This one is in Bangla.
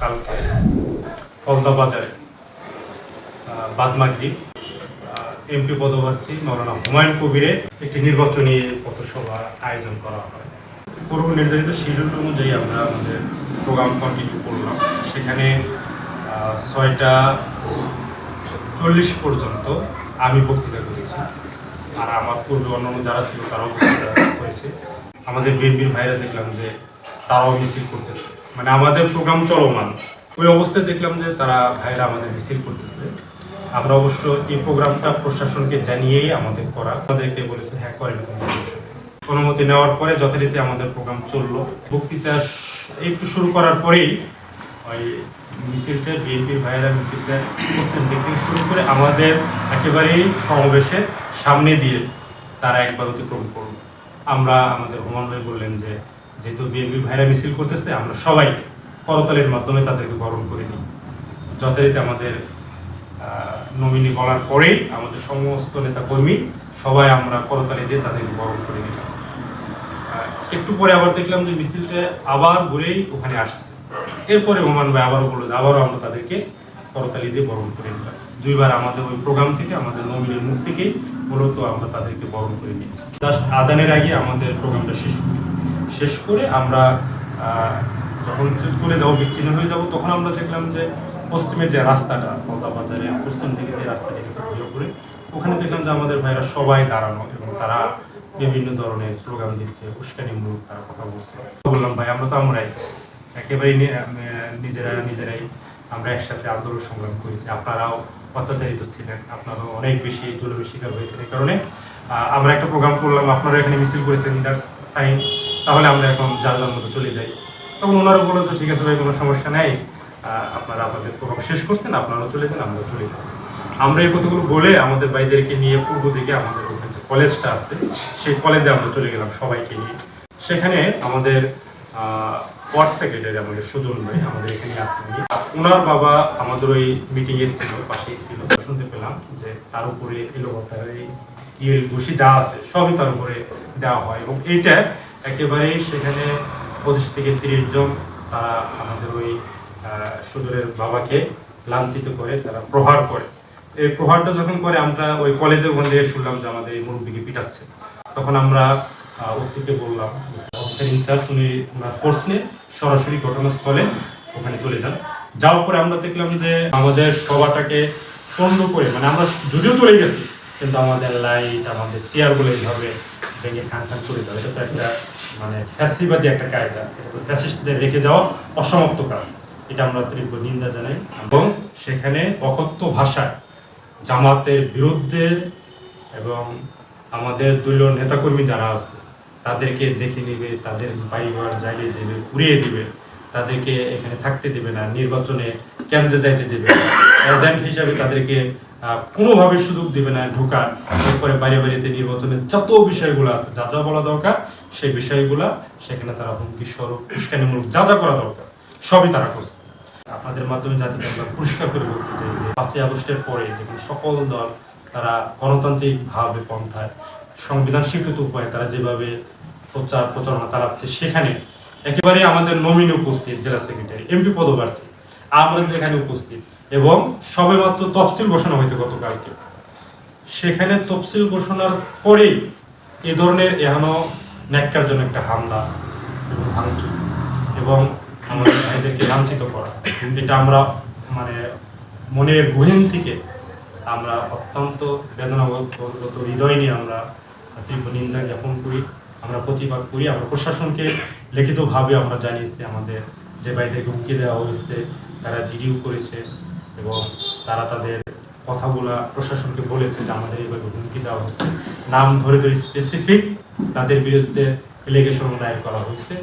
কালকে ফলতা বাজারে বাদমাগি এমপি পদপ্রার্থী মাওলানা হুমায়ুন কবিরের একটি নির্বাচনী পথসভা আয়োজন করা হয়। পূর্ব নির্ধারিত শিডিউল অনুযায়ী আমরা আমাদের প্রোগ্রাম কন্টিনিউ করলাম। সেখানে 6:40 পর্যন্ত আমি বক্তৃতা করেছি, আর আমার পূর্বে অন্যান্য যারা ছিল তারাও বক্তৃতা করেছে। আমাদের বিএনপির ভাইরা দেখলাম যে তারাও মিছিল করতেছে, মানে আমাদের প্রোগ্রাম চলমান। ওই অবস্থায় দেখলাম যে তারা ভাইরা আমাদের মিছিল করতেছে। আমরা অবশ্য এই প্রোগ্রামটা প্রশাসনকে জানিয়েই আমাদের করা, আমাদেরকে বলেছে হ্যাঁ করেন, অনুমতি নেওয়ার পরে যথারীতি আমাদের প্রোগ্রাম চললো। বক্তৃতা একটু শুরু করার পরেই ওই মিছিলটা বিএনপির ভাইয়েরা মিছিলটা পশ্চিম দিক থেকে শুরু করে আমাদের একেবারেই সমাবেশের সামনে দিয়ে তারা একবার অতিক্রম করল। আমরা আমাদের হুমায়ুন ভাই বললেন যে যেহেতু বিএনপির ভাইয়েরা মিছিল করতেছে, আমরা সবাই করতালির মাধ্যমে তাদেরকে বরণ করে নিই। যথারীতি আমাদের নমিনি বলার পরেই আমাদের সমস্ত নেতা কর্মী সবাই আমরা করতালি দিয়ে তাদেরকে বরণ করে নিলাম। একটু পরে আবার দেখলাম যে মিছিলটা আবার ঘুরেই ওখানে আসছে। এরপরে হুমায়ুন ভাই আবারও বললো যে আবারও আমরা তাদেরকে করতালি দিয়ে বরণ করে নিলাম। দুইবার আমাদের ওই প্রোগ্রাম থেকে, আমাদের নমিনির মুখ থেকেই মূলত আমরা তাদেরকে বরণ করে নিয়েছি। জাস্ট আজানের আগে আমাদের প্রোগ্রামটা শেষ করে আমরা যখন চলে যাবো, বিচ্ছিন্ন হয়ে যাব, তখন আমরা দেখলাম যে পশ্চিমের যে রাস্তাটা, ফলতা বাজারে পশ্চিম থেকে যে রাস্তাটা গেছে ঘুরে ঘুরে, ওখানে দেখলাম যে আমাদের ভাইরা সবাই দাঁড়ানো এবং তারা বিভিন্ন ধরনের স্লোগান দিচ্ছে, উস্কানিমূলক তারা কথা বলছে। বললাম ভাই আমরা তো আমরাই একেবারেই নিজেরাই আমরা একসাথে আন্দোলন সংগ্রাম করেছি, আপনারাও অত্যাচারিত ছিলেন, আপনারাও অনেক বেশি জুলুমের শিকার হয়েছেন। এই কারণে আমরা একটা প্রোগ্রাম করলাম, আপনারা এখানে মিছিল করেছেন, দ্যাটস ফাইন, তাহলে আমরা এখন যার যার মতো চলে যাই। তখন ওনারা বলেছে ঠিক আছে ভাই, কোনো সমস্যা নেই, আপনারা আপনাদের প্রোগ্রাম শেষ করছেন, আপনারাও চলে যান, আমরা চলে যাই। আমরা এই কথাগুলো বলে আমাদের ভাইদেরকে নিয়ে পূর্ব দিকে আমাদের ওখানে যে কলেজটা আছে, সেই কলেজে আমরা চলে গেলাম সবাইকে নিয়ে। সেখানে আমাদের ওয়ার্ড সেক্রেটারি আমাদের সুজন ভাই আমাদের এখানে আসেন, ওনার বাবা আমাদের ওই মিটিং এসেছিল, পাশে এসেছিল। শুনতে পেলাম যে তার উপরে ঘুষি যা আছে সবই তার উপরে দেওয়া হয়, এবং এইটা একেবারেই সেখানে 25 থেকে 30 জন তারা আমাদের ওই সুজনের বাবাকে লাঞ্ছিত করে, তারা প্রহার করে। এই প্রহারটা যখন করে আমরা ওই কলেজে ওখান থেকে শুনলাম যে আমাদের এই মুরব্বীকে পিটাচ্ছে। তখন আমরা ওসিকে বললাম, অফিসার ইনচার্জ উনি ওনার ফোর্স নিয়ে সরাসরি ঘটনাস্থলে ওখানে চলে যান। যাওয়ার পরে আমরা দেখলাম যে আমাদের সভাটাকে পণ্ড করে, মানে আমরা যদিও চলে গেছি কিন্তু আমাদের লাইট, আমাদের চেয়ারগুলো এইভাবে ভেঙে খান করে দেওয়া, এটা তো একটা মানে ফ্যাসিবাদী একটা কায়দা, এটা তো ফ্যাসিস্টদের রেখে যাওয়া অসমাপ্ত কাজ। এটা আমরা তীব্র নিন্দা জানাই, এবং সেখানে অকথ্য ভাষায় জামাতের বিরুদ্ধে এবং আমাদের দলীয় নেতাকর্মী যারা আছে তাদেরকে দেখে নেবে, তাদের বাড়িঘর জ্বালিয়ে দেবে, পুড়িয়ে দিবে, তাদেরকে এখানে থাকতে দেবে না, নির্বাচনে কেন্দ্রে যাইতে দেবে না, এজেন্ট হিসাবে তাদেরকে কোনোভাবে সুযোগ দেবে না ঢোকার। এরপরে বাড়িতে নির্বাচনের যত বিষয়গুলো আছে, যা যা বলা দরকার সেই বিষয়গুলা সেখানে তারা হুমকি স্বরূপ উস্কানিমূলক যা যা করা দরকার সবই তারা করছে। আপনাদের মাধ্যমে জাতিকে আমরা পরিষ্কার করে বলতে চাই যে 5ই আগস্টের পরে যেগুলো সকল দল তারা গণতান্ত্রিকভাবে পন্থায় সংবিধান স্বীকৃত উপায়ে তারা যেভাবে প্রচারণা চালাচ্ছে, সেখানে একেবারে আমাদের নমিনি উপস্থিত, জেলা সেক্রেটারি, এমপি পদপ্রার্থী আমরা যেখানে উপস্থিত, এবং সবেমাত্র তফসিল ঘোষণা হয়েছে গতকালকে। সেখানে তফসিল ঘোষণার পরেই এই ধরনের এখনো ন্যাক্কার জন্য একটা হামলা এবং ভাঙচুর এবং আমাদের ভাইদেরকে লাঞ্ছিত করা, এটা আমরা মানে মনের গহীন থেকে আমরা অত্যন্ত বেদনাগত হৃদয় নিয়ে আমরা তীব্র নিন্দা জ্ঞাপন করি, আমরা প্রতিবাদ করি। আমরা প্রশাসনকে লিখিতভাবে আমরা জানিয়েছি, আমাদের যে ভাইদেরকে হুমকি দেওয়া হয়েছে তারা জিডিও করেছে, এবং তারা তাদের কথাগুলা প্রশাসনকে বলেছে যে আমাদের এইভাবে হুমকি দেওয়া হচ্ছে, নাম ধরে ধরে স্পেসিফিক তাদের বিরুদ্ধে এলিগেশন দায়ের করা হয়েছে।